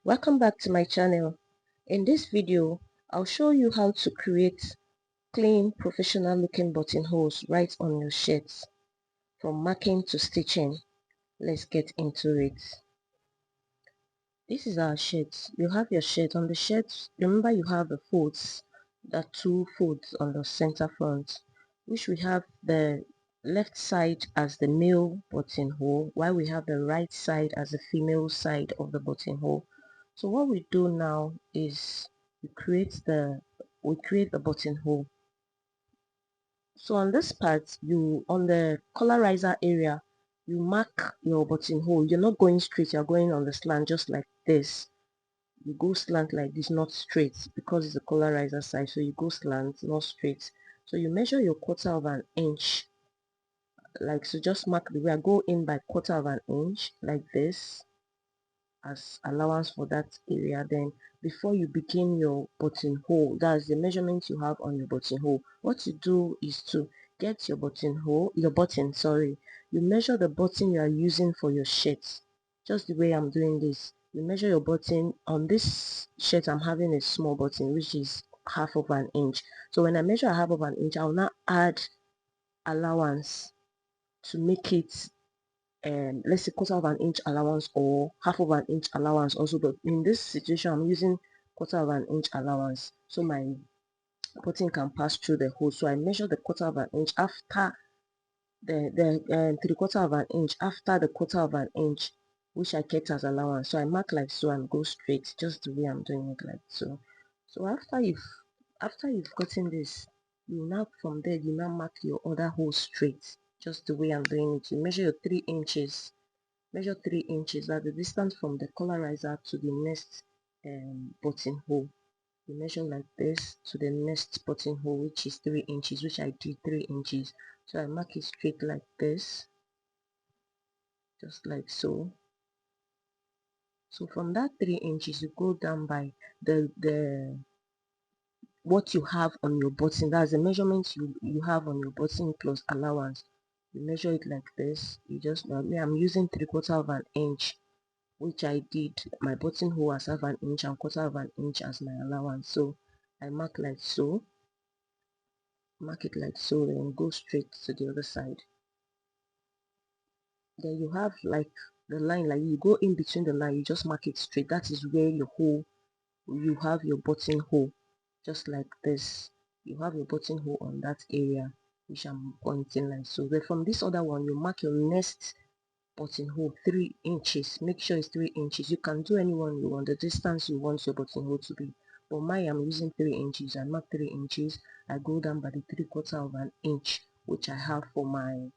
Welcome back to my channel. In this video, I'll show you how to create clean, professional looking buttonholes right on your shirts. From marking to stitching, let's get into it. This is our shirt. You have your shirt. On the shirt, remember you have the folds, the two folds on the center front, which we have the left side as the male buttonhole, while we have the right side as the female side of the buttonhole. So what we do now is we create the buttonhole. So on this part, on the collarizer area, you mark your buttonhole. You're not going straight, you're going on the slant just like this. You go slant like this, not straight, because it's a collarizer side, so you go slant, not straight. So you measure your quarter of an inch, like so. Just mark the way I go in by quarter of an inch like this as allowance for that area. Then before you begin your buttonhole, that's the measurement you have on your buttonhole, what you do is to get your button, sorry, you measure the button you are using for your shirt, just the way I'm doing this. You measure your button. On this shirt I'm having a small button which is half of an inch, so when I measure a half of an inch, I'll now add allowance to make it let's say quarter of an inch allowance or half of an inch allowance also. But in this situation I'm using quarter of an inch allowance so my button can pass through the hole. So I measure the quarter of an inch after the 3/4 of an inch after the quarter of an inch, which I kept as allowance. So I mark like so and go straight, just the way I'm doing it, like so. So after you've gotten this, you now from there you now mark your other hole straight, just the way I'm doing it. You measure your 3 inches. Measure 3 inches, that's the distance from the collarizer to the next buttonhole. You measure like this to the next buttonhole, which is 3 inches, which I did 3 inches. So I mark it straight like this, just like so. So from that 3 inches, you go down by the what you have on your button. That's the measurement you have on your button plus allowance. You measure it like this. You just I'm using 3/4 of an inch, which I did my buttonhole as half an inch and quarter of an inch as my allowance. So I mark like so, mark it like so, then go straight to the other side. Then you have like the line, like you go in between the line, you just mark it straight. That is where your hole, you have your buttonhole, just like this. You have your buttonhole on that area, which I'm pointing like so. Then from this other one, you mark your next buttonhole 3 inches. Make sure it's 3 inches. You can do anyone you want, the distance you want your buttonhole to be. For mine, I'm using 3 inches. I mark 3 inches. I go down by the 3/4 of an inch, which I have for my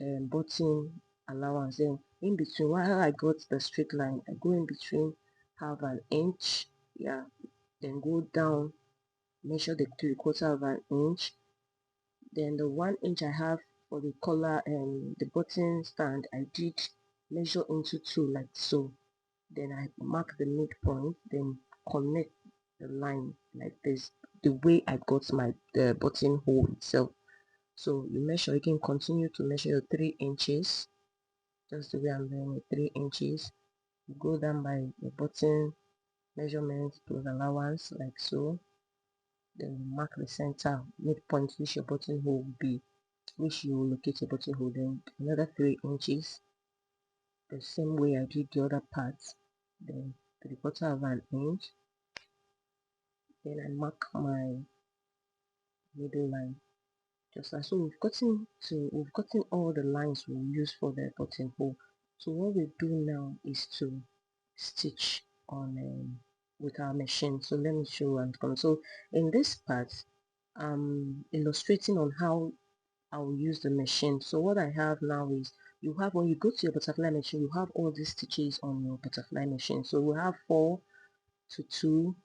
button allowance. Then in between, while I got the straight line, I go in between half an inch, yeah, then go down, measure the 3/4 of an inch. Then the 1 inch I have for the collar and the button stand, I did measure into two like so. Then I mark the midpoint, then connect the line like this, the way I got my buttonhole itself. So you measure again, continue to measure your 3 inches, just the way I'm doing it, 3 inches. You go down by the button measurement plus allowance like so. Then you mark the center midpoint, which your buttonhole will be, which you will locate your buttonhole. Then another 3 inches, the same way I did the other parts. Then 3/4 of an inch. Then I mark my middle line, just like so. We've gotten all the lines we'll use for the buttonhole. So what we do now is to stitch on with our machine. So let me show and come. So in this part, I'm illustrating on how I will use the machine. So what I have now is, you have, when you go to your butterfly machine, you have all these stitches on your butterfly machine. So we have 4 to 2,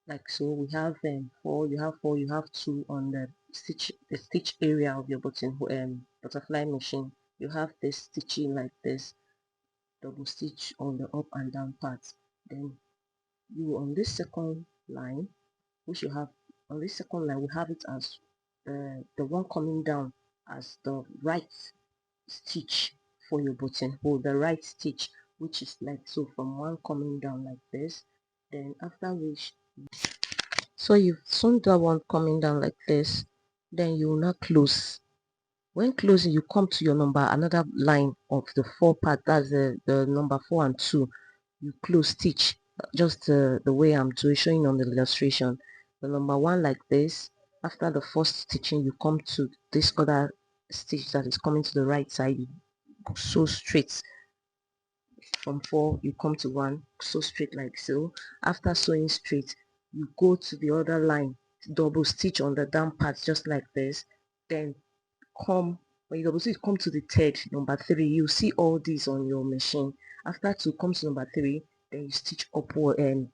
like so. We have 4, you have 4, you have 2 on the stitch area of your butterfly machine. You have this stitching like this, double stitch on the up and down parts. Then you, on this second line, which you have on this second line, we have it as the one coming down as the right stitch for your buttonhole, the right stitch. which is like so, from one coming down like this. Then after which, so you've sewn that one coming down like this, then you will now close. When closing, you come to your number, another line of the 4 part, that's the number 4 and 2. You close stitch just the way I'm doing, showing on the illustration. The number 1 like this. After the first stitching, you come to this other stitch that is coming to the right side. You sew straight from 4, you come to 1, sew straight like so. After sewing straight, you go to the other line, double stitch on the down part just like this. Then come, when you double stitch, come to the third, number 3. You see all these on your machine. After 2, come to number 3, then you stitch upward and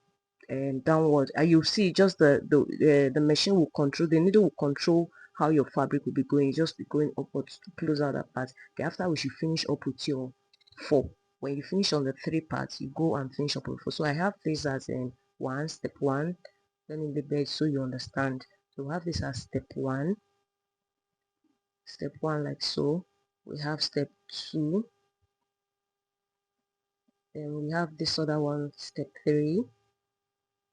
downward, and you see just the machine will control, the needle will control how your fabric will be going. You just be going upwards to close out that part. Okay, after which you finish up with your 4. When you finish on the 3 parts, you go and finish up with 4. So I have this as in step 1. Let me label it so you understand. So we have this as step 1, like so. We have step 2, then we have this other one, step 3.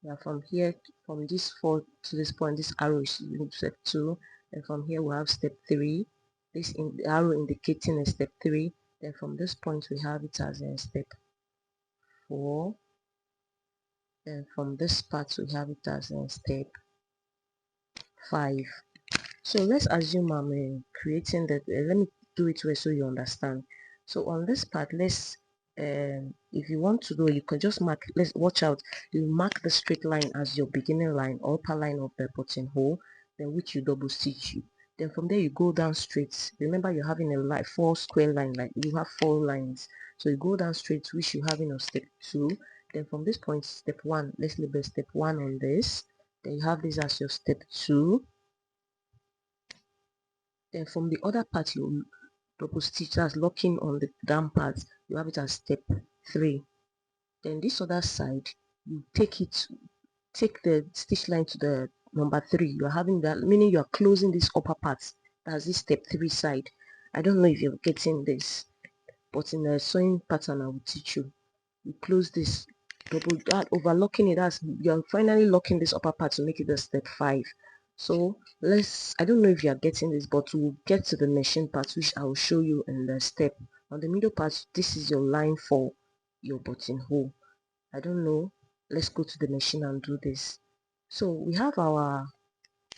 Yeah, from here, from this 4 to this point, this arrow is step 2. And from here we have step 3. This in the arrow indicating a step 3. Then from this point we have it as a step 4. Then from this part we have it as a step 5. So let's assume I'm creating that. Let me do it way so you understand. So on this part, let's if you want to do, you can just mark. Let's watch out. You mark the straight line as your beginning line or upper line of the buttonhole, then which you double stitch you. Then from there you go down straight. Remember you're having a line, 4 square line, like you have 4 lines. So you go down straight, which you have in your step 2. Then from this point, step 1. Let's label step 1 on this. Then you have this as your step 2. Then from the other part, you double stitch, that's locking on the down part. You have it as step 3. Then this other side, you take the stitch line to the number 3. You're having that, meaning you're closing this upper part. That's this step 3 side. I don't know if you're getting this, but in the sewing pattern I will teach you. You close this, double that, overlocking it, as you're finally locking this upper part to make it a step 5. So I don't know if you are getting this, but we'll get to the machine part, which I will show you in the step. On the middle part, this is your line for your buttonhole. I don't know, let's go to the machine and do this. So we have our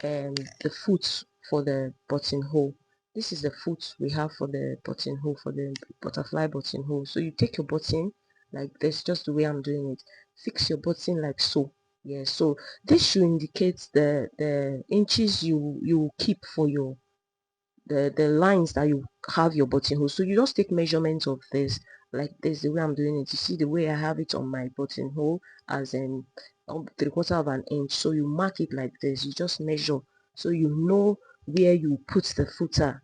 the foot for the buttonhole. This is the foot we have for the buttonhole, for the butterfly buttonhole. So you take your button like this, just the way I'm doing it. Fix your button like so. Yeah, so this should indicate the inches you keep for your the lines that you have your buttonhole. So you just take measurements of this like this, the way I'm doing it. You see the way I have it on my buttonhole as in 3/4 of an inch. So you mark it like this, you just measure so you know where you put the footer.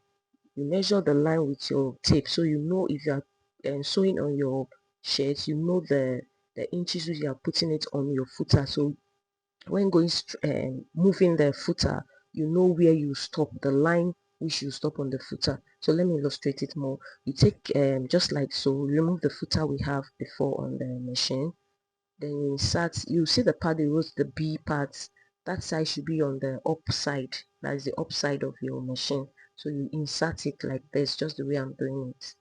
You measure the line with your tape, so you know if you are sewing on your shirt, you know the inches which you are putting it on your footer. So when going moving the footer, you know where you stop, the line which you stop on the footer. So let me illustrate it more. You take just like so, remove the footer we have before on the machine, then you insert, you see the part they wrote the B parts, that side should be on the up side, that is the upside of your machine. So you insert it like this, just the way I'm doing it.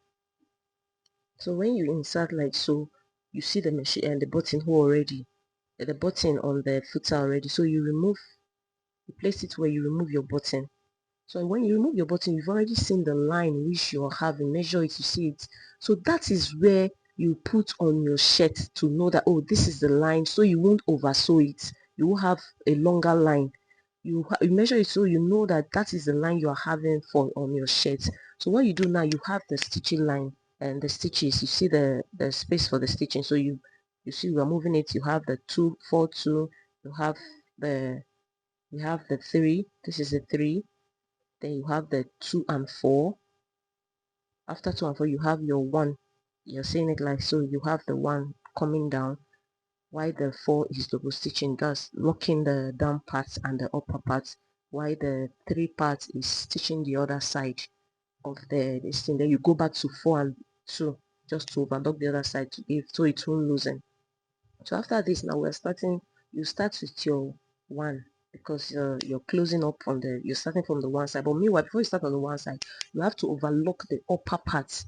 So when you insert like so, you see the machine and the buttonhole already, the button on the footer already. So you place it where you remove your button. So when you remove your button, you've already seen the line which you're having, measure it, you see it. So that is where you put on your shirt to know that, oh, this is the line, so you won't over sew it. You will have a longer line. You measure it so you know that that is the line you are having for on your shirt. So what you do now, you have the stitching line and the stitches. You see the space for the stitching. So you see we are moving it. You have the 2 4 2. You have the you have the 3. This is the 3. Then you have the 2 and 4. After 2 and 4, you have your 1. You're seeing it like so. You have the 1 coming down, while the 4 is double stitching, thus locking the down parts and the upper parts, while the 3 parts is stitching the other side of the this thing. Then you go back to 4 and 2. just to overlock the other side to give so it won't loosen. So after this, now we're starting, you start with your one, because you're closing up on the, you're starting from the one side. But meanwhile, before you start on the one side, you have to overlock the upper part.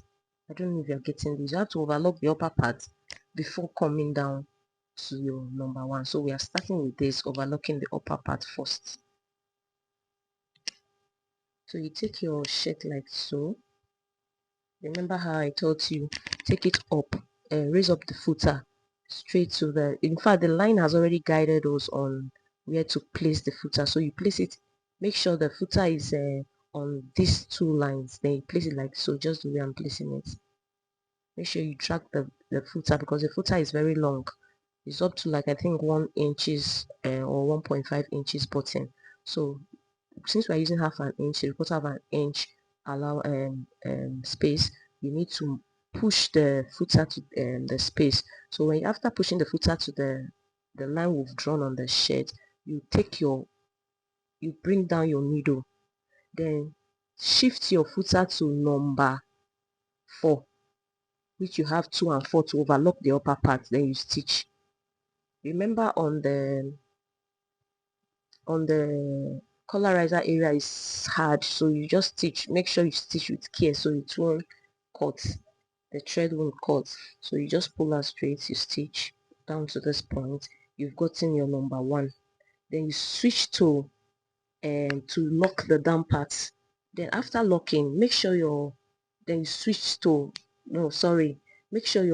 I don't know if you're getting this. You have to overlock the upper part before coming down to your number one. So we are starting with this, overlocking the upper part first. So you take your shirt like so. Remember how I taught you, take it up, raise up the footer straight to the, in fact the line has already guided us on where to place the footer. So you place it, make sure the footer is on these two lines, then you place it like so, just the way I'm placing it. Make sure you track the footer, because the footer is very long. It's up to like I think 1 inches or 1.5 inches button. So since we're using half an inch, a quarter of an inch allow space, you need to push the footer to the space. So when after pushing the footer to the line we've drawn on the shirt, you take your, you bring down your needle, then shift your footer to number 4, which you have 2 and 4 to overlock the upper part, then you stitch. Remember on the collarizer area is hard, so you just stitch, make sure you stitch with care so it won't cut, the thread won't cut. So you just pull out straight, you stitch down to this point, you've gotten your number 1. Then you switch to lock the down part. Then after locking, make sure your, then you switch to, no sorry, make sure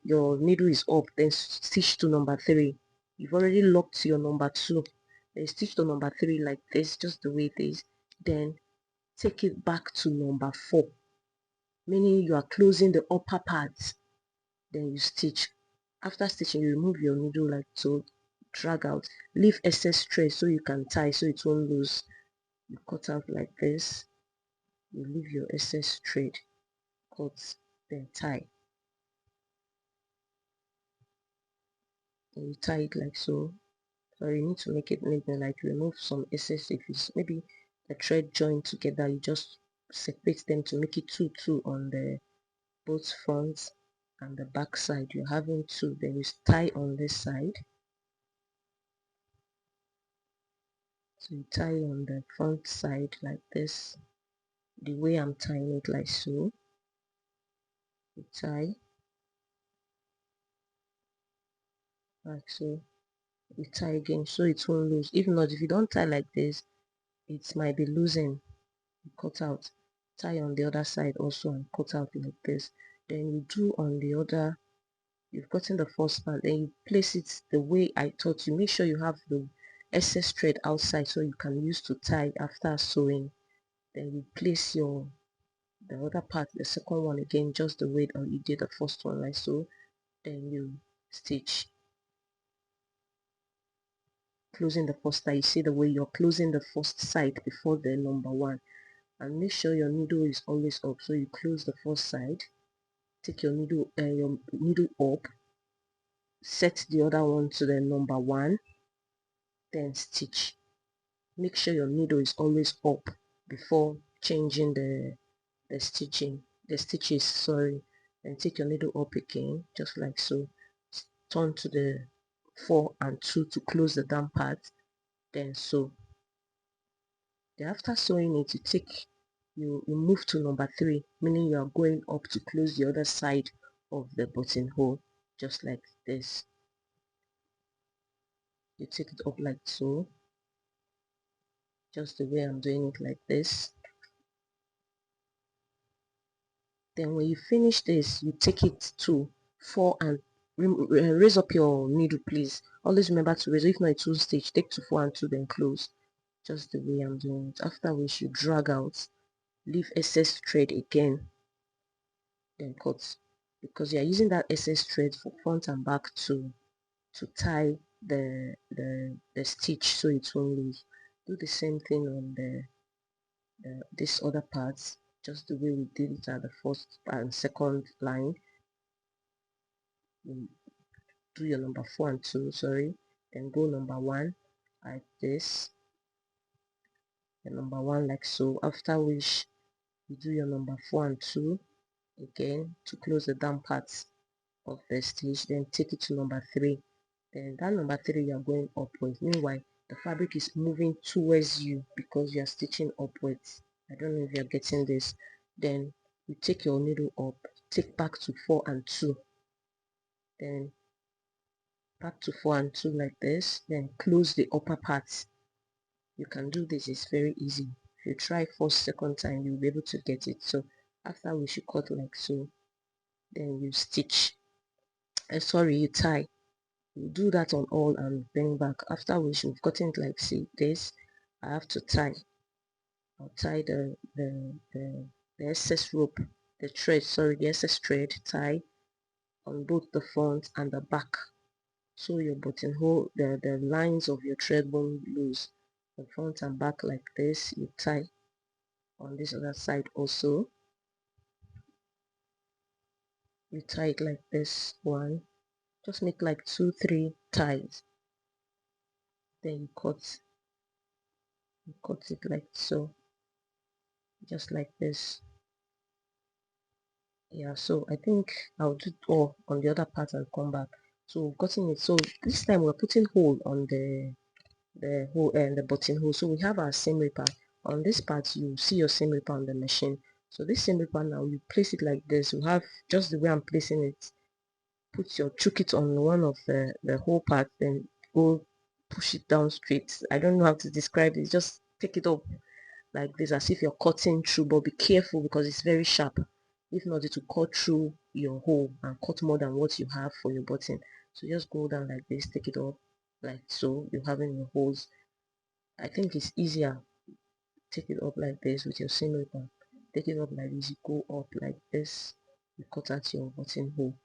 your needle is up, then stitch to number 3. You've already locked your number 2, then stitch to number 3 like this, just the way it is. Then take it back to number 4, meaning you are closing the upper part. Then you stitch. After stitching, you remove your needle like so, drag out, leave excess thread so you can tie so it won't lose. You cut out like this, you leave your excess thread, cut, then tie. And you tie it like so. So you need to make it maybe like remove some excess. If it's maybe the thread joined together, you just separate them to make it 2 on the both front and the back side. You're having 2, then you tie on this side. So you tie on the front side like this, the way I'm tying it like so. You tie like so, you tie again so it won't lose. If not, if you don't tie like this, it might be losing. You cut out, tie on the other side also and cut out like this. Then you do on the other, you've gotten the first part, then you place it the way I taught you. Make sure you have the excess thread outside so you can use to tie after sewing. Then you place your, the other part, the second one again, just the way that you did the first one like so. Then you stitch, closing the first side. You see the way you're closing the first side before the number 1. And make sure your needle is always up. So you close the first side, take your needle up, set the other one to the number 1, then stitch. Make sure your needle is always up before changing the stitches, sorry. Then take your needle up again, just like so. Turn to the 4 and 2 to close the down part, then sew. Then after sewing it, you move to number 3, meaning you are going up to close the other side of the buttonhole, just like this. You take it up like so, just the way I'm doing it like this. Then when you finish this, you take it to 4 and raise up your needle, please. Always remember to raise, if not it will stitch. Take to 4 and 2, then close, just the way I'm doing it. After which you drag out, leave excess thread again, then cut, because you are using that excess thread for front and back to tie the stitch so it won't lose. Do the same thing on this other parts, just the way we did it at the first and second line. You do your number 4 and 2, sorry, then go number 1 like this, and number 1 like so. After which you do your number 4 and 2, again to close the down part of the stitch, then take it to number 3. Then that number 3 you are going upwards. Meanwhile, the fabric is moving towards you because you are stitching upwards. I don't know if you're getting this. Then you take your needle up, take back to 4 and 2, then back to 4 and 2 like this, then close the upper part. You can do this, it's very easy. If you try first, second time, you'll be able to get it. So after we should cut like so, then you stitch, sorry, you tie. You do that on all and bring back. After we should have gotten it like see this, I have to tie. I'll tie the excess rope, the thread, sorry, the excess thread, tie on both the front and the back, so your buttonhole, the lines of your thread won't lose. The front and back like this, you tie on this other side also. You tie it like this one, just make like 2-3 ties, then you cut it like so, just like this. Yeah, so I think I'll do it all on the other part and come back. So we've gotten it. So this time we're putting hole on the hole and the buttonhole. So we have our seam ripper. On this part you see your seam ripper on the machine. So this seam ripper, now you place it like this. You have just the way I'm placing it. Put your chook it on one of the whole part, then go push it down straight. I don't know how to describe it. Just take it up like this as if you're cutting through, but be careful because it's very sharp. If not, it will cut through your hole and cut more than what you have for your button. So just go down like this, take it up like so, you're having your holes. I think it's easier. Take it up like this with your seam ripper. Take it up like this, you go up like this, you cut out your buttonhole.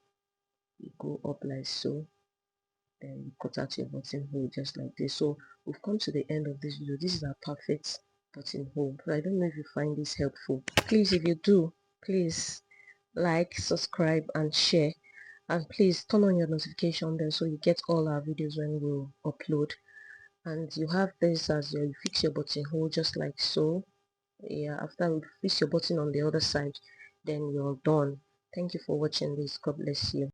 You go up like so, then you cut out your buttonhole just like this. So we've come to the end of this video. This is our perfect buttonhole. But I don't know if you find this helpful. Please, if you do, please like, subscribe and share, and please turn on your notification bell so you get all our videos when we upload. And you have this as you fix your buttonhole just like so. Yeah, after you fix your button on the other side, then you're done. Thank you for watching this. God bless you.